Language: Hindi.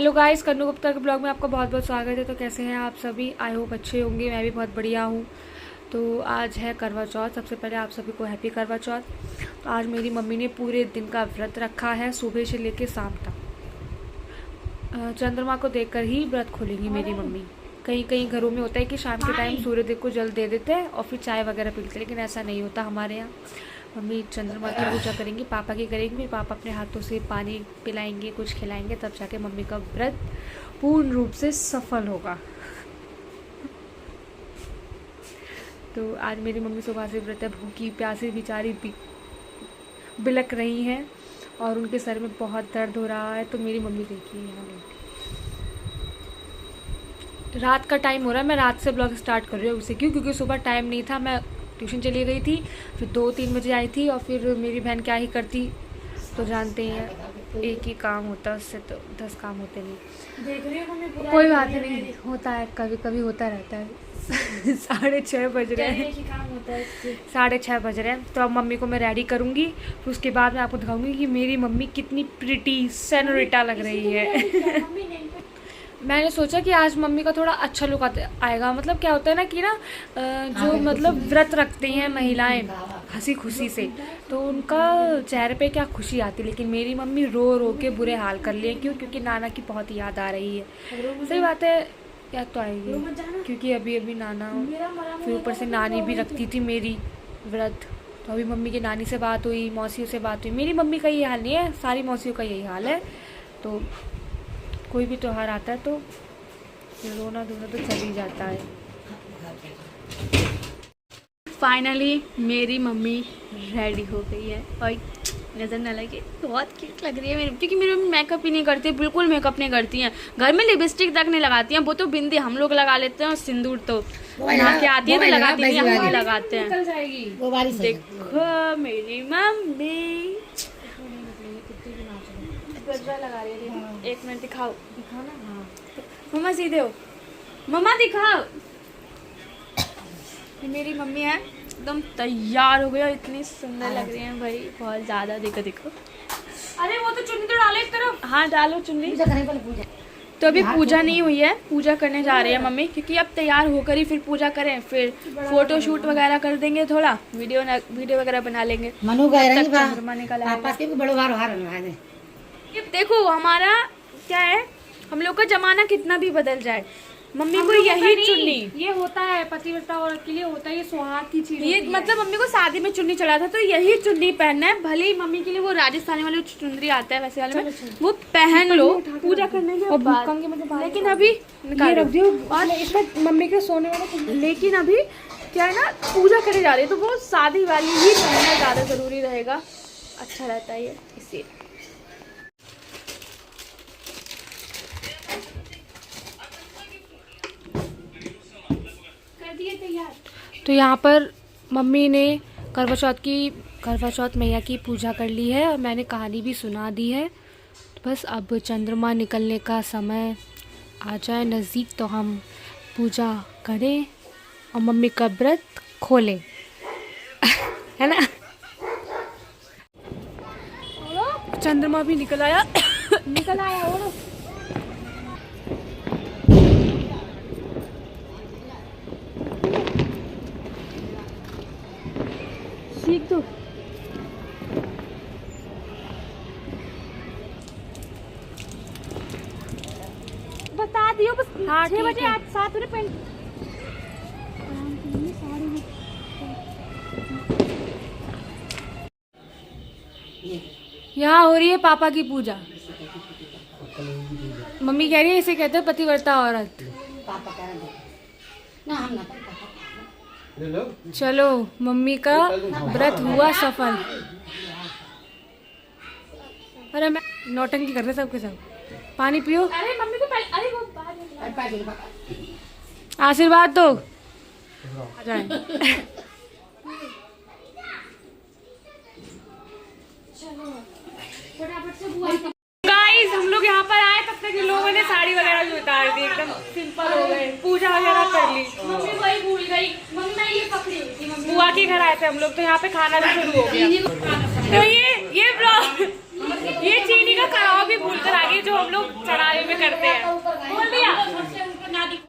हेलो गाइस, कन्नू गुप्ता के ब्लॉग में आपका बहुत बहुत स्वागत है। तो कैसे हैं आप सभी? आई होप अच्छे होंगे। मैं भी बहुत बढ़िया हूँ। तो आज है करवा चौथ। सबसे पहले आप सभी को हैप्पी करवा चौथ। तो आज मेरी मम्मी ने पूरे दिन का व्रत रखा है, सुबह से लेकर शाम तक। चंद्रमा को देखकर ही व्रत खोलेंगी मेरी मम्मी। कहीं कहीं घरों में होता है कि शाम के टाइम सूर्यदेव को जल दे देते हैं और फिर चाय वगैरह पीते हैं, लेकिन ऐसा नहीं होता हमारे यहाँ। मम्मी चंद्रमा की पूजा करेंगी, पापा की करेंगी, फिर पापा अपने हाथों से पानी पिलाएंगे, कुछ खिलाएंगे, तब जाके मम्मी का व्रत पूर्ण रूप से सफल होगा। तो आज मेरी मम्मी सुबह से व्रत है, भूखी प्यासी बेचारी बिलक रही हैं और उनके सर में बहुत दर्द हो रहा है। तो मेरी मम्मी देखिए यहाँ लेटी। रात का टाइम हो रहा है, मैं रात से ब्लॉग स्टार्ट कर रही हूँ उसे क्योंकि सुबह टाइम नहीं था। मैं ट्यूशन चली गई थी, फिर 2-3 बजे आई थी और फिर मेरी बहन क्या ही करती, तो जानते हैं एक ही काम होता है, उससे तो 10 काम होते नहीं। देख रही हो कोई बात नहीं, होता है, कभी कभी होता रहता है। 6:30 बज रहे हैं, 6:30 बज रहे हैं। तो अब मम्मी को मैं रेडी करूँगी, फिर उसके बाद मैं आपको दिखाऊंगी कि मेरी मम्मी कितनी प्रिटी सेनोरिटा लग रही है। मैंने सोचा कि आज मम्मी का थोड़ा अच्छा लुक आएगा। मतलब क्या होता है ना कि जो मतलब व्रत रखते हैं महिलाएं हंसी खुशी से, तो उनका चेहरे पे क्या खुशी आती है, लेकिन मेरी मम्मी रो रो के बुरे हाल कर लिए। क्यों? क्योंकि नाना की बहुत याद आ रही है। सही बात है, याद तो आएगी क्योंकि अभी अभी नाना, फिर ऊपर से नानी भी रखती थी मेरी व्रत। तो अभी मम्मी की नानी से बात हुई, मौसियों से बात हुई। मेरी मम्मी का ये हाल नहीं है, सारी मौसियों का यही हाल है। तो कोई भी त्यौहार आता है तो रोना धोना तो चल ही जाता है। फाइनली मेरी मम्मी रेडी हो गई है और नज़र न लगे बहुत क्यूट लग रही है मेरी, क्योंकि मेरी मम्मी मेकअप ही नहीं करती, बिल्कुल मेकअप नहीं करती हैं। घर में लिपस्टिक तक नहीं लगाती हैं, वो तो बिंदी हम लोग लगा लेते हैं और सिंदूर तो नहा के आती है तो लगाती है, हम भी लगाते हैं। देखो मेरी मम्मी लगा रही है। एक मिनट दिखाओ ना। हाँ मम्मा सीधे हो, मम्मा दिखाओ। मेरी मम्मी है एकदम तैयार हो गई और इतनी सुंदर लग रही है भाई, बहुत ज्यादा। देखो देखो, अरे वो तो चुन्नी तो डालो एक तरफ। हाँ डालो चुन्नी। तो अभी पूजा नहीं हुई है, पूजा करने जा रही है मम्मी, क्योंकि अब तैयार होकर ही फिर पूजा करें, फिर फोटो शूट वगैरह कर देंगे, थोड़ा वीडियो वगैरह बना लेंगे। ये देखो हमारा क्या है, हम लोग का जमाना कितना भी बदल जाए, मम्मी को यही चुन्नी, ये होता है पतिव्रता औरत के लिए होता है, ये सुहाग की चीज। ये मतलब मम्मी को शादी में चुन्नी चढ़ा था तो यही चुन्नी पहनना है। भले ही मम्मी के लिए वो राजस्थानी वाली चुनरी आता है वैसे वाले में, वो पहन लो पूजा करने के बाद, लेकिन अभी रख दियो और इसका मम्मी के सोने वाला। लेकिन अभी क्या है ना, पूजा करने जा रही है तो वो शादी वाली ही पहनना ज्यादा जरूरी रहेगा, अच्छा रहता है ये, इसलिए। तो यहाँ पर मम्मी ने करवा चौथ मैया की पूजा कर ली है और मैंने कहानी भी सुना दी है। तो बस अब चंद्रमा निकलने का समय आ जाए नज़दीक तो हम पूजा करें और मम्मी का व्रत खोलें। है ना? चंद्रमा भी निकल आया। और सीख दो। बता दियो बस। हाँ 6 बजे आज 7 बजे पेंट यहाँ हो रही है पापा की पूजा। मम्मी कह रही है इसे कहते हैं पतिव्रता औरत। चलो मम्मी का व्रत हुआ सफल। अरे मैं नौटंकी कर रहे सबके सब। पानी पियो। अरे मम्मी को अरे वो आशीर्वाद दो। आ जाए। गाइस हम लोग यहाँ पर आए तब तक लोगों ने साड़ी वगैरह भी उतार दी, एकदम सिंपल हो गए, पूजा वगैरह कर ली। मम्मी वही भूल गई, मम्मी ये पकड़ी हुई थी, बुआ के घर आए थे हम लोग, तो यहाँ पे खाना भी शुरू हो गया। तो ये ब्लॉग ये चीनी का कड़ाव भी भूल कर आ गई जो हम लोग चढ़ावे में करते हैं।